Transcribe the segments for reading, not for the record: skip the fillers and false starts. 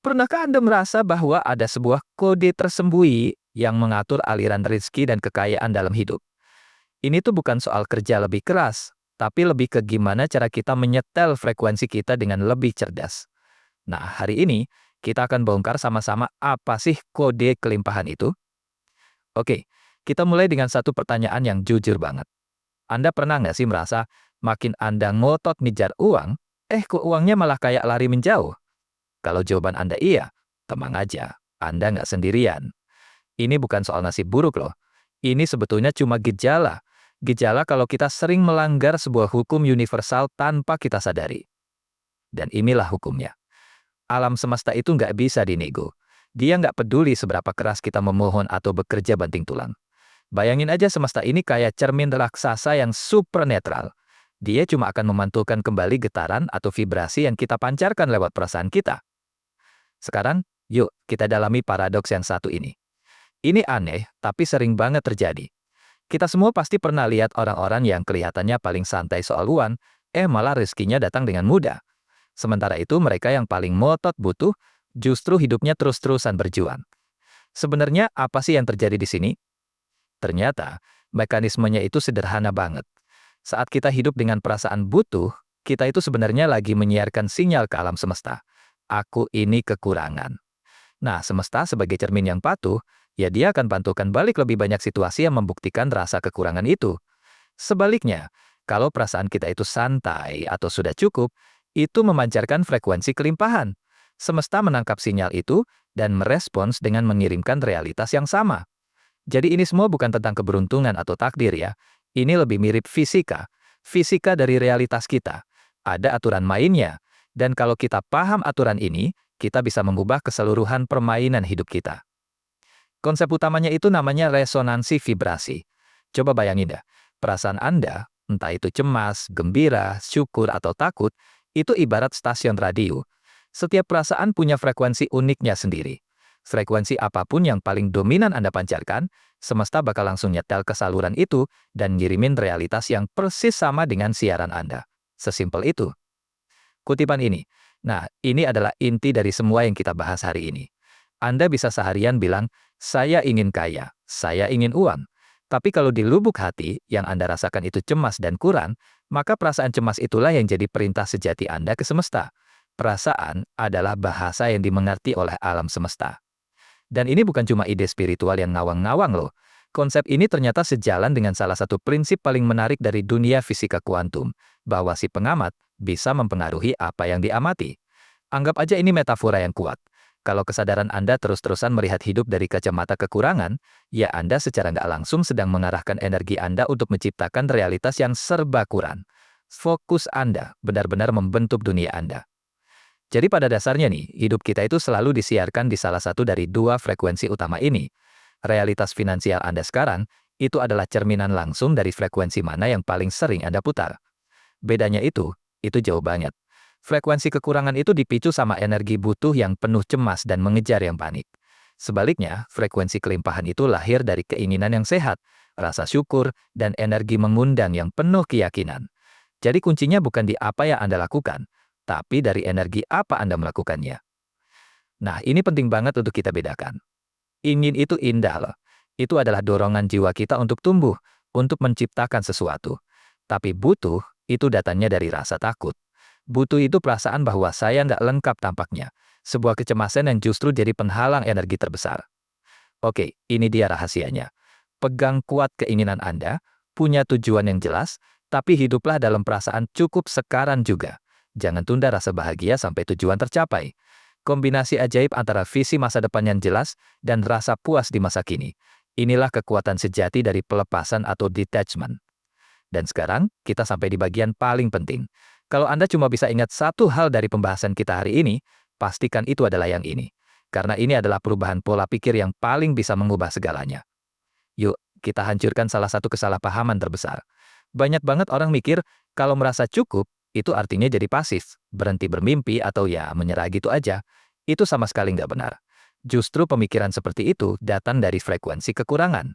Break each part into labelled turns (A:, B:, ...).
A: Pernahkah Anda merasa bahwa ada sebuah kode tersembunyi yang mengatur aliran rezeki dan kekayaan dalam hidup? Ini tuh bukan soal kerja lebih keras, tapi lebih ke gimana cara kita menyetel frekuensi kita dengan lebih cerdas. Nah, hari ini kita akan bongkar sama-sama apa sih kode kelimpahan itu. Oke, kita mulai dengan satu pertanyaan yang jujur banget. Anda pernah nggak sih merasa makin Anda ngotot ngejar uang, kok uangnya malah kayak lari menjauh? Kalau jawaban Anda iya, tenang aja, Anda nggak sendirian. Ini bukan soal nasib buruk loh. Ini sebetulnya cuma gejala. Gejala kalau kita sering melanggar sebuah hukum universal tanpa kita sadari. Dan inilah hukumnya. Alam semesta itu nggak bisa dinego. Dia nggak peduli seberapa keras kita memohon atau bekerja banting tulang. Bayangin aja semesta ini kayak cermin raksasa yang super netral. Dia cuma akan memantulkan kembali getaran atau vibrasi yang kita pancarkan lewat perasaan kita. Sekarang, yuk kita dalami paradoks yang satu ini. Ini aneh, tapi sering banget terjadi. Kita semua pasti pernah lihat orang-orang yang kelihatannya paling santai soal uang, malah rezekinya datang dengan mudah. Sementara itu mereka yang paling ngotot butuh, justru hidupnya terus-terusan berjuang. Sebenarnya apa sih yang terjadi di sini? Ternyata, mekanismenya itu sederhana banget. Saat kita hidup dengan perasaan butuh, kita itu sebenarnya lagi menyiarkan sinyal ke alam semesta. Aku ini kekurangan. Nah, semesta sebagai cermin yang patuh, ya dia akan pantulkan balik lebih banyak situasi yang membuktikan rasa kekurangan itu. Sebaliknya, kalau perasaan kita itu santai atau sudah cukup, itu memancarkan frekuensi kelimpahan. Semesta menangkap sinyal itu dan merespons dengan mengirimkan realitas yang sama. Jadi ini semua bukan tentang keberuntungan atau takdir ya. Ini lebih mirip fisika. Fisika dari realitas kita. Ada aturan mainnya. Dan kalau kita paham aturan ini, kita bisa mengubah keseluruhan permainan hidup kita. Konsep utamanya itu namanya resonansi vibrasi. Coba bayangin dah, perasaan Anda, entah itu cemas, gembira, syukur, atau takut, itu ibarat stasiun radio. Setiap perasaan punya frekuensi uniknya sendiri. Frekuensi apapun yang paling dominan Anda pancarkan, semesta bakal langsung nyetel ke saluran itu dan ngirimin realitas yang persis sama dengan siaran Anda. Sesimpel itu. Kutipan ini. Nah, ini adalah inti dari semua yang kita bahas hari ini. Anda bisa seharian bilang, saya ingin kaya, saya ingin uang. Tapi kalau di lubuk hati yang Anda rasakan itu cemas dan kurang, maka perasaan cemas itulah yang jadi perintah sejati Anda ke semesta. Perasaan adalah bahasa yang dimengerti oleh alam semesta. Dan ini bukan cuma ide spiritual yang ngawang-ngawang loh. Konsep ini ternyata sejalan dengan salah satu prinsip paling menarik dari dunia fisika kuantum, bahwa si pengamat bisa mempengaruhi apa yang diamati. Anggap aja ini metafora yang kuat. Kalau kesadaran Anda terus-terusan melihat hidup dari kacamata kekurangan, ya Anda secara nggak langsung sedang mengarahkan energi Anda untuk menciptakan realitas yang serba kurang. Fokus Anda benar-benar membentuk dunia Anda. Jadi pada dasarnya nih, hidup kita itu selalu disiarkan di salah satu dari dua frekuensi utama ini. Realitas finansial Anda sekarang, itu adalah cerminan langsung dari frekuensi mana yang paling sering Anda putar. Bedanya itu jauh banget. Frekuensi kekurangan itu dipicu sama energi butuh yang penuh cemas dan mengejar yang panik. Sebaliknya, frekuensi kelimpahan itu lahir dari keinginan yang sehat, rasa syukur, dan energi mengundang yang penuh keyakinan. Jadi kuncinya bukan di apa yang Anda lakukan, tapi dari energi apa Anda melakukannya. Nah, ini penting banget untuk kita bedakan. Ingin itu indah loh. Itu adalah dorongan jiwa kita untuk tumbuh, untuk menciptakan sesuatu. Tapi butuh, itu datangnya dari rasa takut. Butuh itu perasaan bahwa saya nggak lengkap tampaknya. Sebuah kecemasan yang justru jadi penghalang energi terbesar. Oke, ini dia rahasianya. Pegang kuat keinginan Anda, punya tujuan yang jelas, tapi hiduplah dalam perasaan cukup sekarang juga. Jangan tunda rasa bahagia sampai tujuan tercapai. Kombinasi ajaib antara visi masa depan yang jelas dan rasa puas di masa kini. Inilah kekuatan sejati dari pelepasan atau detachment. Dan sekarang, kita sampai di bagian paling penting. Kalau Anda cuma bisa ingat satu hal dari pembahasan kita hari ini, pastikan itu adalah yang ini. Karena ini adalah perubahan pola pikir yang paling bisa mengubah segalanya. Yuk, kita hancurkan salah satu kesalahpahaman terbesar. Banyak banget orang mikir, kalau merasa cukup, itu artinya jadi pasif, berhenti bermimpi atau ya menyerah gitu aja. Itu sama sekali nggak benar. Justru pemikiran seperti itu datang dari frekuensi kekurangan.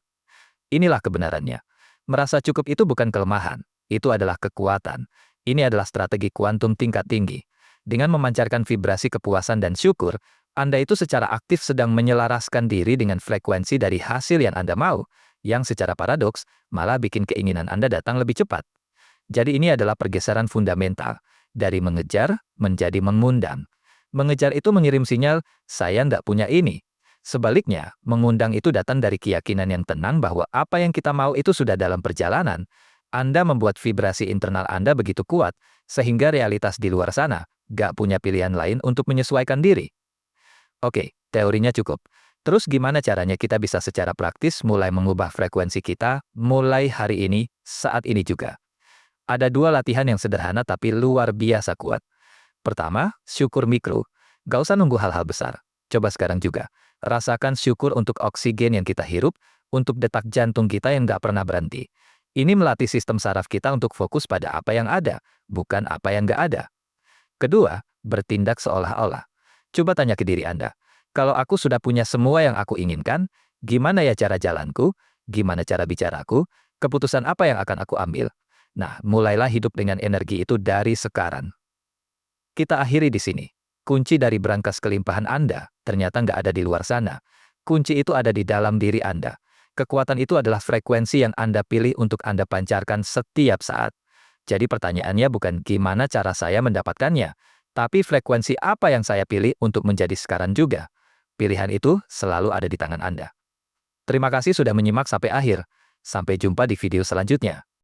A: Inilah kebenarannya. Merasa cukup itu bukan kelemahan, itu adalah kekuatan. Ini adalah strategi kuantum tingkat tinggi. Dengan memancarkan vibrasi kepuasan dan syukur, Anda itu secara aktif sedang menyelaraskan diri dengan frekuensi dari hasil yang Anda mau, yang secara paradoks malah bikin keinginan Anda datang lebih cepat. Jadi ini adalah pergeseran fundamental, dari mengejar menjadi mengundang. Mengejar itu mengirim sinyal, saya ndak punya ini. Sebaliknya, mengundang itu datang dari keyakinan yang tenang bahwa apa yang kita mau itu sudah dalam perjalanan. Anda membuat vibrasi internal Anda begitu kuat, sehingga realitas di luar sana nggak punya pilihan lain untuk menyesuaikan diri. Oke, teorinya cukup. Terus gimana caranya kita bisa secara praktis mulai mengubah frekuensi kita mulai hari ini, saat ini juga? Ada dua latihan yang sederhana tapi luar biasa kuat. Pertama, syukur mikro. Gak usah nunggu hal-hal besar. Coba sekarang juga. Rasakan syukur untuk oksigen yang kita hirup, untuk detak jantung kita yang gak pernah berhenti. Ini melatih sistem saraf kita untuk fokus pada apa yang ada, bukan apa yang gak ada. Kedua, bertindak seolah-olah. Coba tanya ke diri Anda, kalau aku sudah punya semua yang aku inginkan, gimana ya cara jalanku? Gimana cara bicaraku? Keputusan apa yang akan aku ambil? Nah, mulailah hidup dengan energi itu dari sekarang. Kita akhiri di sini. Kunci dari brankas kelimpahan Anda ternyata nggak ada di luar sana. Kunci itu ada di dalam diri Anda. Kekuatan itu adalah frekuensi yang Anda pilih untuk Anda pancarkan setiap saat. Jadi pertanyaannya bukan gimana cara saya mendapatkannya, tapi frekuensi apa yang saya pilih untuk menjadi sekarang juga. Pilihan itu selalu ada di tangan Anda. Terima kasih sudah menyimak sampai akhir. Sampai jumpa di video selanjutnya.